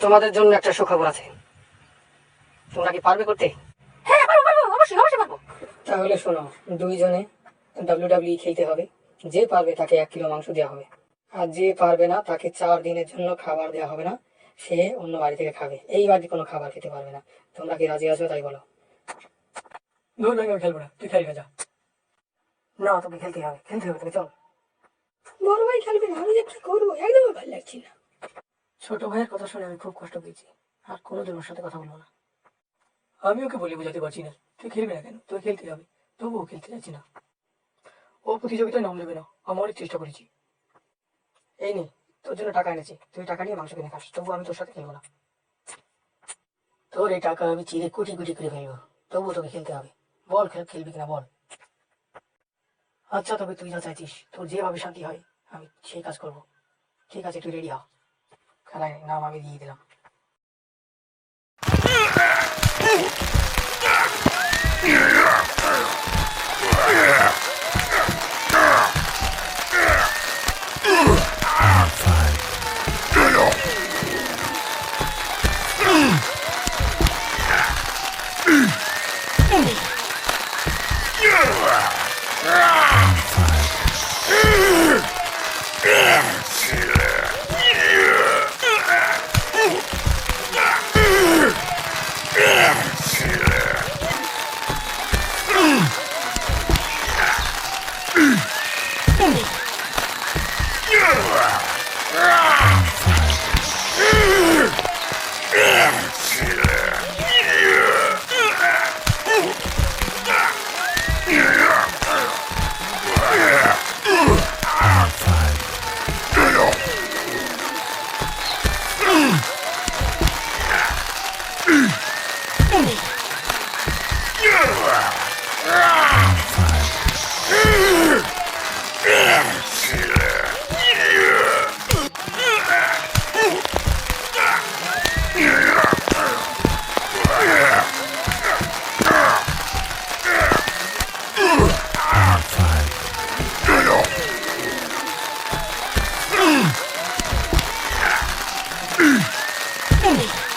তোমাদের জন্য একটা সুখবর আছে। তোমরা কি পারবে করতে? হ্যাঁ পারবো পারবো, অবশ্যই অবশ্যই পারবো। তাহলে শোনো, দুইজনে WWE খেলতে হবে। যে পারবে তাকে 1 কিলো মাংস দেওয়া হবে, আর যে পারবে না তাকে 4 দিনের জন্য খাবার দেওয়া হবে না। সে অন্য বাড়ি থেকে খাবে, এই বাড়িতে কোনো খাবার খেতে পারবে না। তোমরা কি রাজি আছো? তাই বলো। ধর আমি খেলবো না, তুই খেলবে যা। না, তোকে খেলতে হবে, খেলতে হবে তোকে, চল। বড় ভাই খেলবে না, আমি যে কি করবো, একদম ভালো লাগছে না। ছোট ভাইয়ের কথা শুনে আমি খুব কষ্ট পেয়েছি, আর কোনোদিন ওর সাথে কথা বলবো না। আমি ওকে বলে বোঝাতে পারছি না, তুই খেলবি না কেন, তুই খেলতে হবে, তবুও খেলতে যাচ্ছি না। ও প্রতিযোগিতায় নাম নেবে না, আমি অনেক চেষ্টা করেছি। এই নে, তোর জন্য টাকা এনেছি, তুই টাকা নিয়ে মাংস কিনে খাস, তবু আমি তোর সাথে খেলবো না। তোর এই টাকা আমি চিরে কুটি কুটি করে ফেলবো, তবুও তোকে খেলতে হবে। বল, খেলবি কিনা বল। আচ্ছা, তবে তুই যা চাইছিস, তোর যেভাবে শান্তি হয় আমি সেই কাজ করব। ঠিক আছে, তুই রেডি হ। খেলায় নাম আমি দিয়ে দিলাম। Hey!